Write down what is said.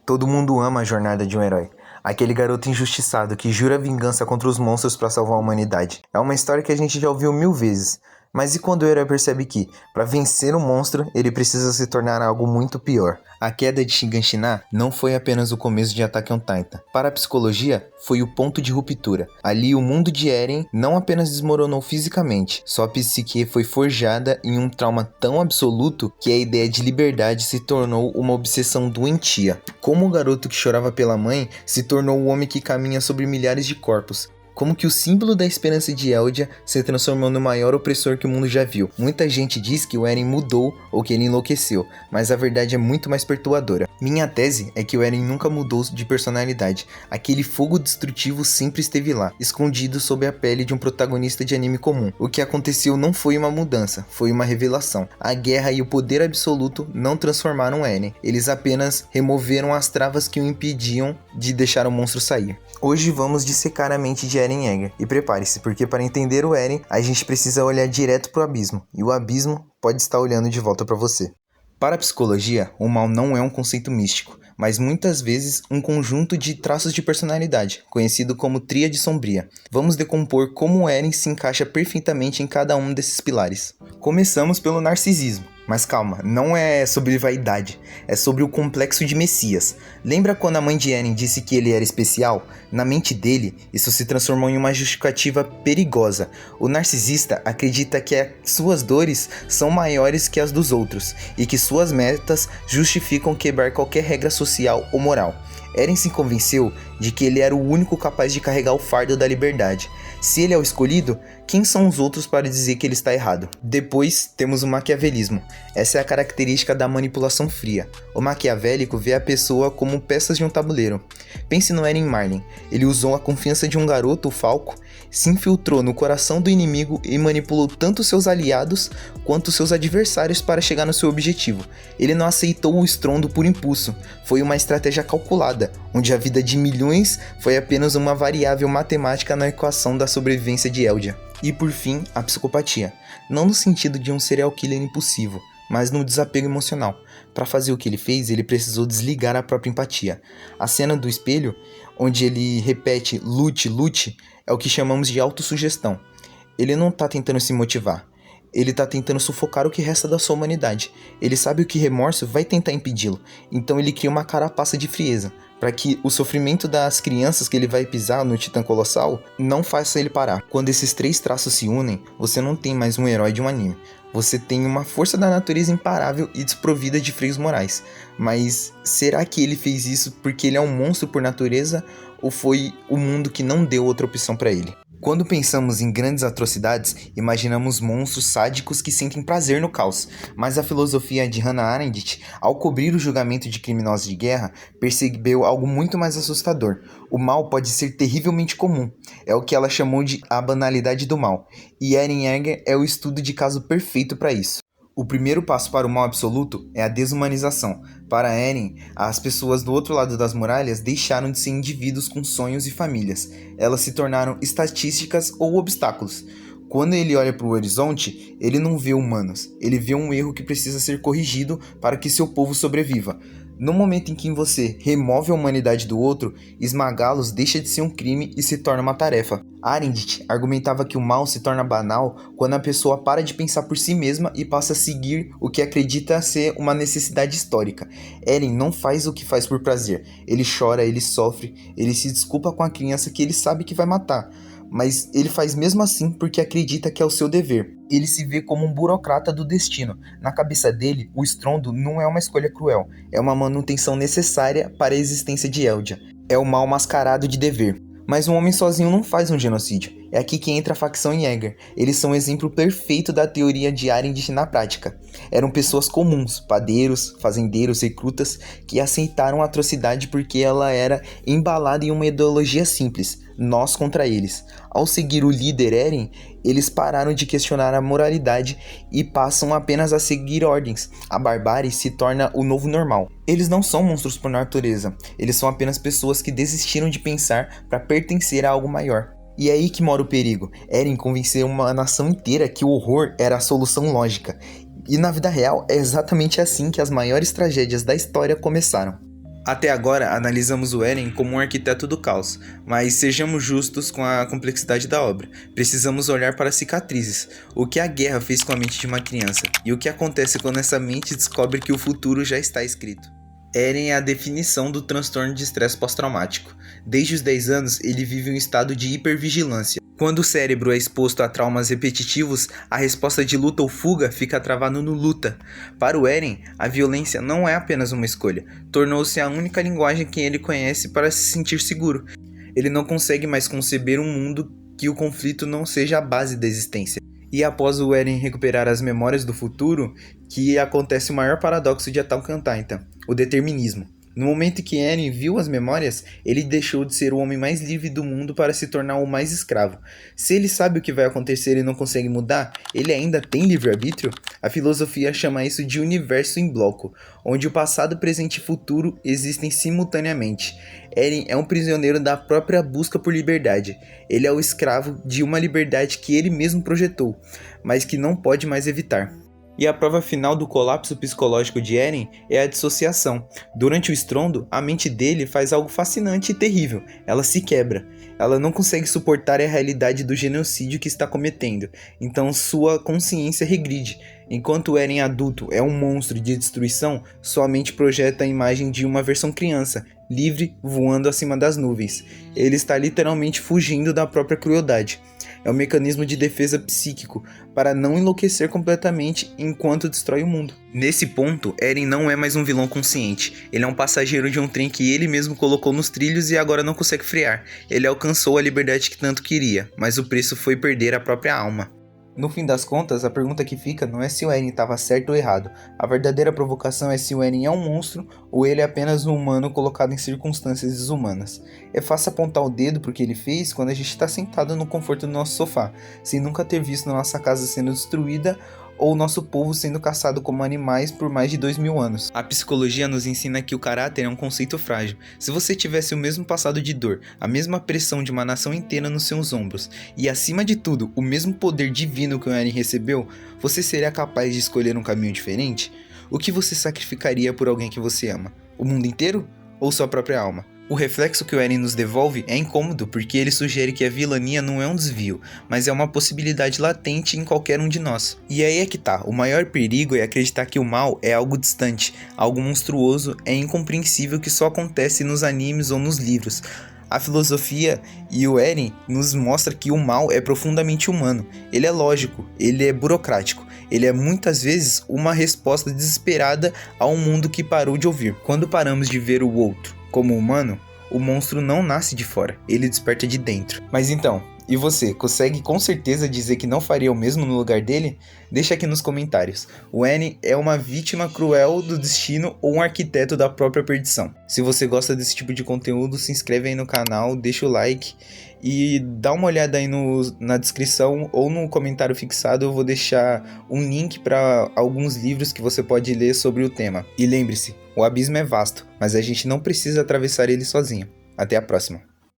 Todo mundo ama a jornada de um herói. Aquele garoto injustiçado que jura vingança contra os monstros para salvar a humanidade. É uma história que a gente já ouviu 1000 vezes. Mas e quando o herói percebe que, para vencer o monstro, ele precisa se tornar algo muito pior? A queda de Shiganshina não foi apenas o começo de Attack on Titan. Para a psicologia, foi o ponto de ruptura. Ali, o mundo de Eren não apenas desmoronou fisicamente, sua psique foi forjada em um trauma tão absoluto que a ideia de liberdade se tornou uma obsessão doentia. Como o garoto que chorava pela mãe se tornou o homem que caminha sobre milhares de corpos. Como que o símbolo da esperança de Eldia se transformou no maior opressor que o mundo já viu. Muita gente diz que o Eren mudou ou que ele enlouqueceu, mas a verdade é muito mais perturbadora. Minha tese é que o Eren nunca mudou de personalidade. Aquele fogo destrutivo sempre esteve lá, escondido sob a pele de um protagonista de anime comum. O que aconteceu não foi uma mudança, foi uma revelação. A guerra e o poder absoluto não transformaram Eren, eles apenas removeram as travas que o impediam de deixar o monstro sair. Hoje vamos dissecar a mente de Eren Yeager, e prepare-se, porque para entender o Eren, a gente precisa olhar direto pro abismo, e o abismo pode estar olhando de volta para você. Para a psicologia, o mal não é um conceito místico, mas muitas vezes um conjunto de traços de personalidade, conhecido como tríade sombria. Vamos decompor como o Eren se encaixa perfeitamente em cada um desses pilares. Começamos pelo narcisismo. Mas calma, não é sobre vaidade, é sobre o complexo de Messias. Lembra quando a mãe de Eren disse que ele era especial? Na mente dele, isso se transformou em uma justificativa perigosa. O narcisista acredita que as suas dores são maiores que as dos outros, e que suas metas justificam quebrar qualquer regra social ou moral. Eren se convenceu de que ele era o único capaz de carregar o fardo da liberdade. Se ele é o escolhido, quem são os outros para dizer que ele está errado? Depois temos o maquiavelismo. Essa é a característica da manipulação fria. O maquiavélico vê a pessoa como peças de um tabuleiro. Pense no Eren Marlin. Ele usou a confiança de um garoto, o Falco, se infiltrou no coração do inimigo e manipulou tanto seus aliados quanto seus adversários para chegar no seu objetivo. Ele não aceitou o estrondo por impulso. Foi uma estratégia calculada, onde a vida de milhões foi apenas uma variável matemática na equação da sobrevivência de Eldia. E por fim, a psicopatia. Não no sentido de um serial killer impulsivo, mas no desapego emocional. Para fazer o que ele fez, ele precisou desligar a própria empatia. A cena do espelho, onde ele repete lute, lute, é o que chamamos de autossugestão. Ele não está tentando se motivar. Ele está tentando sufocar o que resta da sua humanidade. Ele sabe que remorso vai tentar impedi-lo, então ele cria uma carapaça de frieza, para que o sofrimento das crianças que ele vai pisar no Titã Colossal não faça ele parar. Quando esses três traços se unem, você não tem mais um herói de um anime. Você tem uma força da natureza imparável e desprovida de freios morais. Mas será que ele fez isso porque ele é um monstro por natureza, ou foi o mundo que não deu outra opção para ele? Quando pensamos em grandes atrocidades, imaginamos monstros sádicos que sentem prazer no caos, mas a filosofia de Hannah Arendt, ao cobrir o julgamento de criminosos de guerra, percebeu algo muito mais assustador. O mal pode ser terrivelmente comum, é o que ela chamou de a banalidade do mal, e Eren Yeager é o estudo de caso perfeito para isso. O primeiro passo para o mal absoluto é a desumanização. Para Eren, as pessoas do outro lado das muralhas deixaram de ser indivíduos com sonhos e famílias. Elas se tornaram estatísticas ou obstáculos. Quando ele olha para o horizonte, ele não vê humanos. Ele vê um erro que precisa ser corrigido para que seu povo sobreviva. No momento em que você remove a humanidade do outro, esmagá-los deixa de ser um crime e se torna uma tarefa. Arendt argumentava que o mal se torna banal quando a pessoa para de pensar por si mesma e passa a seguir o que acredita ser uma necessidade histórica. Eren não faz o que faz por prazer. Ele chora, ele sofre, ele se desculpa com a criança que ele sabe que vai matar. Mas ele faz mesmo assim porque acredita que é o seu dever. Ele se vê como um burocrata do destino. Na cabeça dele, o estrondo não é uma escolha cruel, é uma manutenção necessária para a existência de Eldia. É o mal mascarado de dever. Mas um homem sozinho não faz um genocídio. É aqui que entra a facção Yeager. Eles são um exemplo perfeito da teoria de Arendt na prática. Eram pessoas comuns, padeiros, fazendeiros, recrutas, que aceitaram a atrocidade porque ela era embalada em uma ideologia simples, nós contra eles. Ao seguir o líder Eren, eles pararam de questionar a moralidade e passam apenas a seguir ordens. A barbárie se torna o novo normal. Eles não são monstros por natureza, eles são apenas pessoas que desistiram de pensar para pertencer a algo maior. E é aí que mora o perigo. Eren convenceu uma nação inteira que o horror era a solução lógica. E na vida real é exatamente assim que as maiores tragédias da história começaram. Até agora, analisamos o Eren como um arquiteto do caos, mas sejamos justos com a complexidade da obra. Precisamos olhar para as cicatrizes, o que a guerra fez com a mente de uma criança, e o que acontece quando essa mente descobre que o futuro já está escrito. Eren é a definição do transtorno de estresse pós-traumático. Desde os 10 anos, ele vive um estado de hipervigilância. Quando o cérebro é exposto a traumas repetitivos, a resposta de luta ou fuga fica travada no luta. Para o Eren, a violência não é apenas uma escolha, tornou-se a única linguagem que ele conhece para se sentir seguro. Ele não consegue mais conceber um mundo que o conflito não seja a base da existência. E após o Eren recuperar as memórias do futuro, que acontece o maior paradoxo de Attack on Titan, o determinismo. No momento que Eren viu as memórias, ele deixou de ser o homem mais livre do mundo para se tornar o mais escravo. Se ele sabe o que vai acontecer e não consegue mudar, ele ainda tem livre-arbítrio? A filosofia chama isso de universo em bloco, onde o passado, presente e futuro existem simultaneamente. Eren é um prisioneiro da própria busca por liberdade. Ele é o escravo de uma liberdade que ele mesmo projetou, mas que não pode mais evitar. E a prova final do colapso psicológico de Eren é a dissociação. Durante o estrondo, a mente dele faz algo fascinante e terrível. Ela se quebra. Ela não consegue suportar a realidade do genocídio que está cometendo. Então sua consciência regride. Enquanto Eren adulto é um monstro de destruição, sua mente projeta a imagem de uma versão criança, livre, voando acima das nuvens. Ele está literalmente fugindo da própria crueldade. É um mecanismo de defesa psíquico para não enlouquecer completamente enquanto destrói o mundo. Nesse ponto, Eren não é mais um vilão consciente. Ele é um passageiro de um trem que ele mesmo colocou nos trilhos e agora não consegue frear. Ele alcançou a liberdade que tanto queria, mas o preço foi perder a própria alma. No fim das contas, a pergunta que fica não é se o Eren estava certo ou errado. A verdadeira provocação é se o Eren é um monstro ou ele é apenas um humano colocado em circunstâncias desumanas. É fácil apontar o dedo pro que ele fez quando a gente está sentado no conforto do nosso sofá, sem nunca ter visto nossa casa sendo destruída ou nosso povo sendo caçado como animais por mais de 2000 anos. A psicologia nos ensina que o caráter é um conceito frágil. Se você tivesse o mesmo passado de dor, a mesma pressão de uma nação inteira nos seus ombros, e acima de tudo, o mesmo poder divino que o Eren recebeu, você seria capaz de escolher um caminho diferente? O que você sacrificaria por alguém que você ama? O mundo inteiro? Ou sua própria alma? O reflexo que o Eren nos devolve é incômodo porque ele sugere que a vilania não é um desvio, mas é uma possibilidade latente em qualquer um de nós. E aí é que tá, o maior perigo é acreditar que o mal é algo distante, algo monstruoso, é incompreensível que só acontece nos animes ou nos livros. A filosofia e o Eren nos mostra que o mal é profundamente humano, ele é lógico, ele é burocrático, ele é muitas vezes uma resposta desesperada a um mundo que parou de ouvir. Quando paramos de ver o outro como humano, o monstro não nasce de fora, ele desperta de dentro. Mas então, e você, consegue com certeza dizer que não faria o mesmo no lugar dele? Deixa aqui nos comentários. O Eren é uma vítima cruel do destino ou um arquiteto da própria perdição? Se você gosta desse tipo de conteúdo, se inscreve aí no canal, deixa o like e dá uma olhada aí na descrição ou no comentário fixado. Eu vou deixar um link para alguns livros que você pode ler sobre o tema. E lembre-se, o abismo é vasto, mas a gente não precisa atravessar ele sozinho. Até a próxima.